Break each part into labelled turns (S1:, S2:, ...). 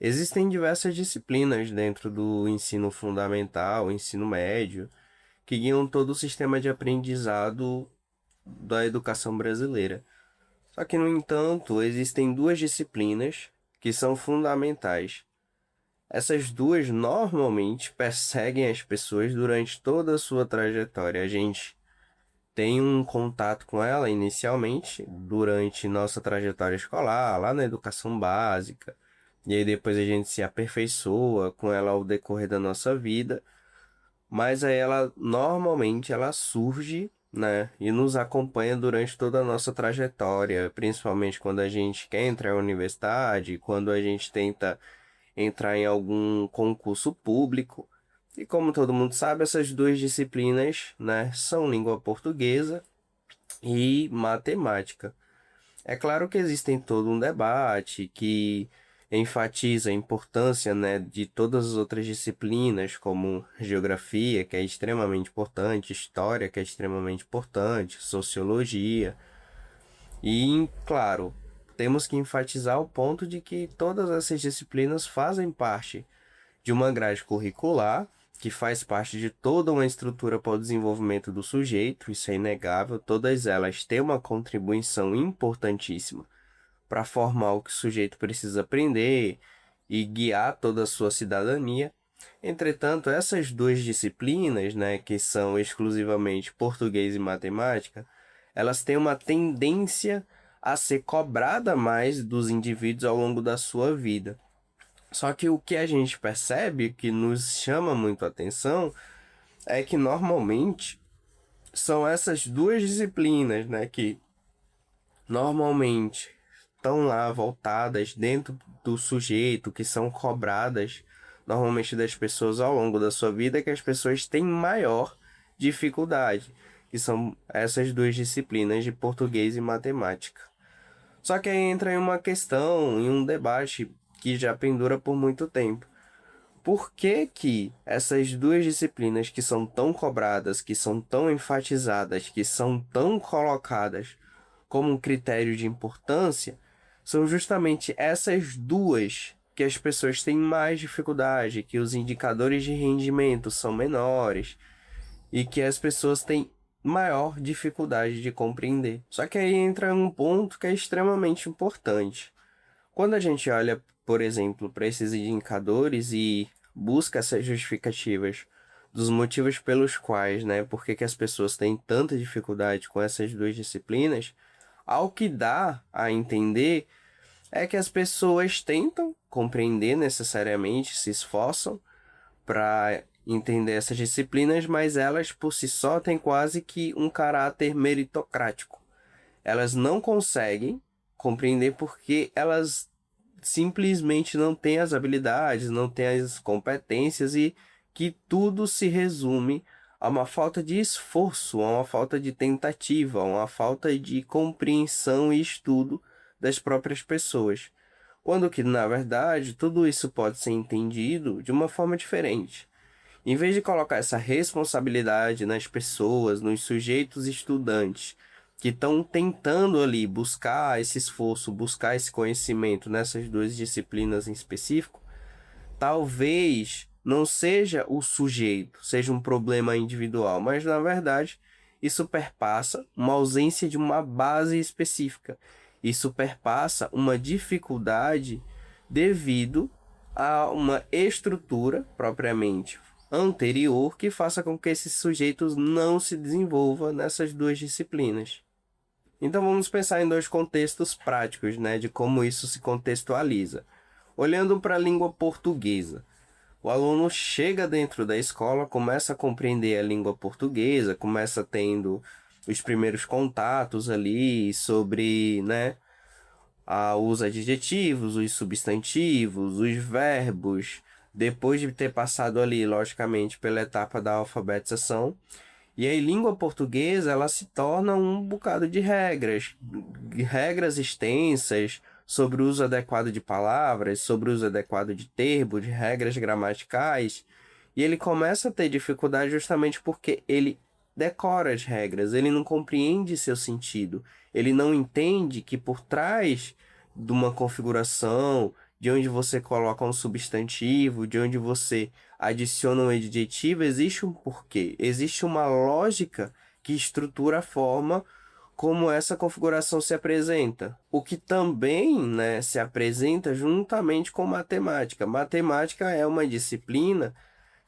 S1: Existem diversas disciplinas dentro do ensino fundamental, ensino médio, que guiam todo o sistema de aprendizado da educação brasileira. Só que, no entanto, existem duas disciplinas que são fundamentais. Essas duas normalmente perseguem as pessoas durante toda a sua trajetória. A gente tem um contato com ela inicialmente, durante nossa trajetória escolar, lá na educação básica, e aí depois a gente se aperfeiçoa com ela ao decorrer da nossa vida, mas aí ela normalmente ela surge, né, e nos acompanha durante toda a nossa trajetória, principalmente quando a gente quer entrar na universidade, quando a gente tenta entrar em algum concurso público. E como todo mundo sabe, essas duas disciplinas, né, são língua portuguesa e matemática. É claro que existem todo um debate que enfatiza a importância, né, de todas as outras disciplinas, como geografia, que é extremamente importante, história, que é extremamente importante, sociologia. E, claro, temos que enfatizar o ponto de que todas essas disciplinas fazem parte de uma grade curricular que faz parte de toda uma estrutura para o desenvolvimento do sujeito, isso é inegável, todas elas têm uma contribuição importantíssima para formar o que o sujeito precisa aprender e guiar toda a sua cidadania. Entretanto, essas duas disciplinas, né, que são exclusivamente português e matemática, elas têm uma tendência a ser cobrada mais dos indivíduos ao longo da sua vida. Só que o que a gente percebe, que nos chama muito a atenção, é que normalmente são essas duas disciplinas, né, que normalmente estão lá voltadas dentro do sujeito, que são cobradas normalmente das pessoas ao longo da sua vida, que as pessoas têm maior dificuldade, que são essas duas disciplinas de português e matemática. Só que aí entra em uma questão, em um debate que já pendura por muito tempo. Por que que essas duas disciplinas que são tão cobradas, que são tão enfatizadas, que são tão colocadas como um critério de importância, são justamente essas duas que as pessoas têm mais dificuldade, que os indicadores de rendimento são menores e que as pessoas têm maior dificuldade de compreender. Só que aí entra um ponto que é extremamente importante. Quando a gente olha, por exemplo, para esses indicadores e busca essas justificativas dos motivos pelos quais, né, por que as pessoas têm tanta dificuldade com essas duas disciplinas, ao que dá a entender é que as pessoas tentam compreender necessariamente, se esforçam para entender essas disciplinas, mas elas por si só têm quase que um caráter meritocrático. Elas não conseguem compreender porque elas simplesmente não têm as habilidades, não têm as competências e que tudo se resume a uma falta de esforço, a uma falta de tentativa, a uma falta de compreensão e estudo das próprias pessoas. Quando que, na verdade, tudo isso pode ser entendido de uma forma diferente. Em vez de colocar essa responsabilidade nas pessoas, nos sujeitos estudantes, que estão tentando ali buscar esse esforço, buscar esse conhecimento nessas duas disciplinas em específico, talvez não seja o sujeito, seja um problema individual, mas na verdade isso perpassa uma ausência de uma base específica. Isso perpassa uma dificuldade devido a uma estrutura propriamente anterior que faça com que esses sujeitos não se desenvolvam nessas duas disciplinas. Então vamos pensar em dois contextos práticos, né, de como isso se contextualiza. Olhando para a língua portuguesa, o aluno chega dentro da escola, começa a compreender a língua portuguesa, começa tendo os primeiros contatos ali sobre, né, os adjetivos, os substantivos, os verbos, depois de ter passado ali, logicamente, pela etapa da alfabetização. E aí, língua portuguesa, ela se torna um bocado de regras, regras extensas sobre o uso adequado de palavras, sobre o uso adequado de termos, de regras gramaticais. E ele começa a ter dificuldade justamente porque ele decora as regras, ele não compreende seu sentido, ele não entende que por trás de uma configuração, de onde você coloca um substantivo, de onde você adiciona um adjetivo, existe um porquê, existe uma lógica que estrutura a forma como essa configuração se apresenta. O que também, né, se apresenta juntamente com matemática. Matemática é uma disciplina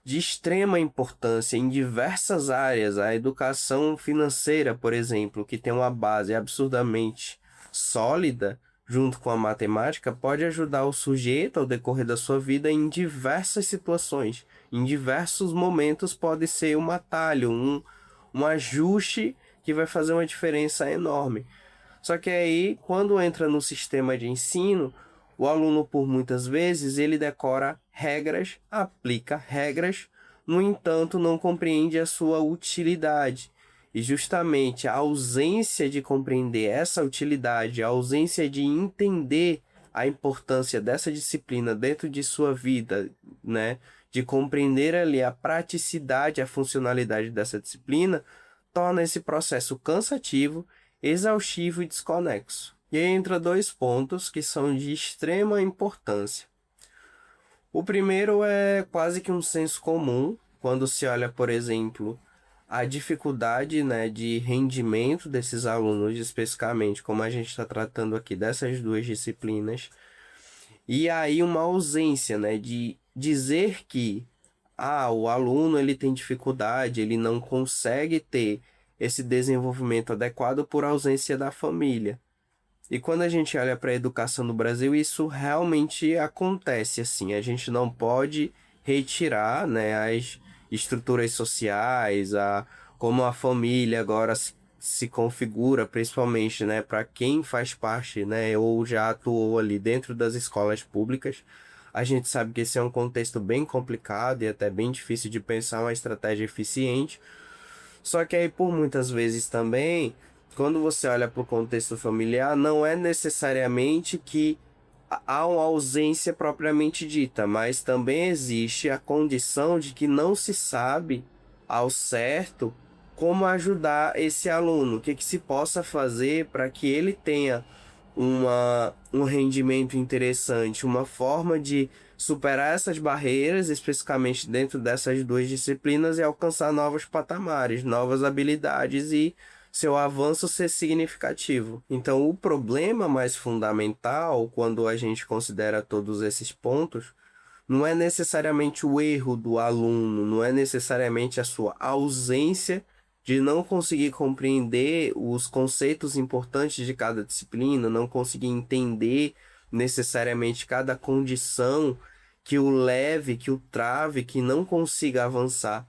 S1: de extrema importância em diversas áreas. A educação financeira, por exemplo, que tem uma base absurdamente sólida, junto com a matemática, pode ajudar o sujeito ao decorrer da sua vida em diversas situações. Em diversos momentos pode ser um atalho, um ajuste que vai fazer uma diferença enorme. Só que aí, quando entra no sistema de ensino, o aluno, por muitas vezes, ele decora regras, aplica regras, no entanto, não compreende a sua utilidade. E justamente a ausência de compreender essa utilidade, a ausência de entender a importância dessa disciplina dentro de sua vida, né? De compreender ali a praticidade, a funcionalidade dessa disciplina, torna esse processo cansativo, exaustivo e desconexo. E aí entra dois pontos que são de extrema importância. O primeiro é quase que um senso comum, quando se olha, por exemplo, a dificuldade, né, de rendimento desses alunos, especificamente, como a gente está tratando aqui dessas duas disciplinas, e aí uma ausência, né, de dizer que o aluno ele tem dificuldade, ele não consegue ter esse desenvolvimento adequado por ausência da família. E quando a gente olha para a educação no Brasil, isso realmente acontece assim. A gente não pode retirar, né, as estruturas sociais, como a família agora se configura, principalmente, né, para quem faz parte, né, ou já atuou ali dentro das escolas públicas. A gente sabe que esse é um contexto bem complicado e até bem difícil de pensar uma estratégia eficiente. Só que aí, por muitas vezes também, quando você olha para o contexto familiar, não é necessariamente que há uma ausência propriamente dita, mas também existe a condição de que não se sabe ao certo como ajudar esse aluno, o que se possa fazer para que ele tenha um rendimento interessante, uma forma de superar essas barreiras, especificamente dentro dessas duas disciplinas, e alcançar novos patamares, novas habilidades e seu avanço ser significativo. Então, o problema mais fundamental, quando a gente considera todos esses pontos, não é necessariamente o erro do aluno, não é necessariamente a sua ausência de não conseguir compreender os conceitos importantes de cada disciplina, não conseguir entender necessariamente cada condição que o leve, que o trave, que não consiga avançar.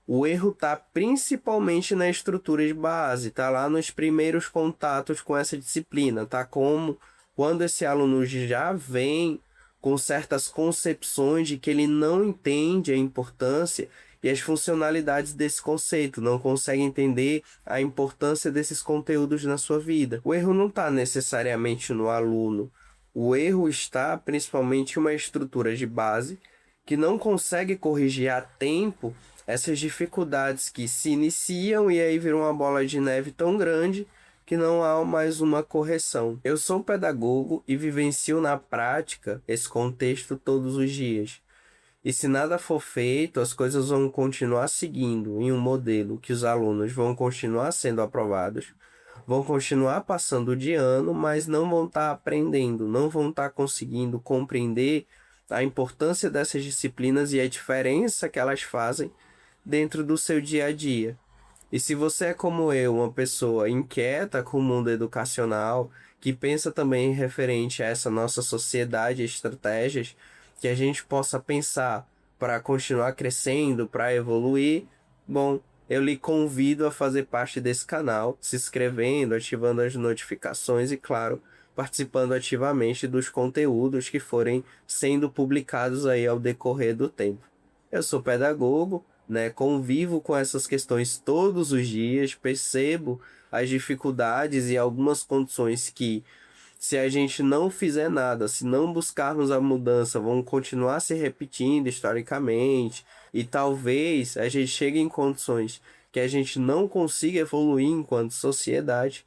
S1: O erro está principalmente na estrutura de base, está lá nos primeiros contatos com essa disciplina, tá? Como quando esse aluno já vem com certas concepções de que ele não entende a importância e as funcionalidades desse conceito, não consegue entender a importância desses conteúdos na sua vida. O erro não está necessariamente no aluno, o erro está principalmente em uma estrutura de base que não consegue corrigir a tempo essas dificuldades que se iniciam e aí viram uma bola de neve tão grande que não há mais uma correção. Eu sou pedagogo e vivencio na prática esse contexto todos os dias. E se nada for feito, as coisas vão continuar seguindo em um modelo que os alunos vão continuar sendo aprovados, vão continuar passando de ano, mas não vão estar aprendendo, não vão estar conseguindo compreender a importância dessas disciplinas e a diferença que elas fazem dentro do seu dia a dia. E se você é como eu, uma pessoa inquieta com o mundo educacional, que pensa também referente a essa nossa sociedade, estratégias que a gente possa pensar para continuar crescendo, para evoluir, bom, eu lhe convido a fazer parte desse canal, se inscrevendo, ativando as notificações e, claro, participando ativamente dos conteúdos que forem sendo publicados aí ao decorrer do tempo. Eu sou pedagogo, né? Convivo com essas questões todos os dias, percebo as dificuldades e algumas condições que, se a gente não fizer nada, se não buscarmos a mudança, vão continuar se repetindo historicamente e talvez a gente chegue em condições que a gente não consiga evoluir enquanto sociedade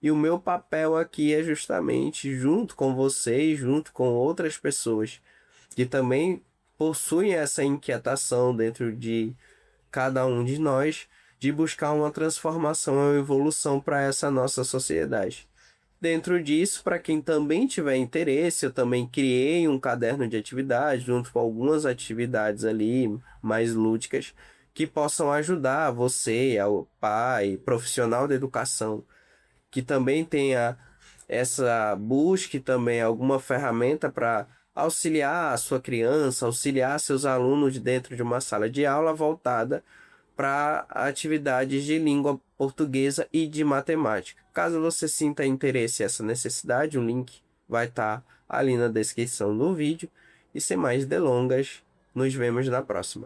S1: E o meu papel aqui é justamente, junto com vocês, junto com outras pessoas que também possuem essa inquietação dentro de cada um de nós, de buscar uma transformação, uma evolução para essa nossa sociedade. Dentro disso, para quem também tiver interesse, eu também criei um caderno de atividades, junto com algumas atividades ali mais lúdicas, que possam ajudar você, ao pai, profissional da educação, que também tenha essa, busque também alguma ferramenta para auxiliar a sua criança, auxiliar seus alunos dentro de uma sala de aula voltada para atividades de língua portuguesa e de matemática. Caso você sinta interesse e essa necessidade, o link vai estar ali na descrição do vídeo. E sem mais delongas, nos vemos na próxima.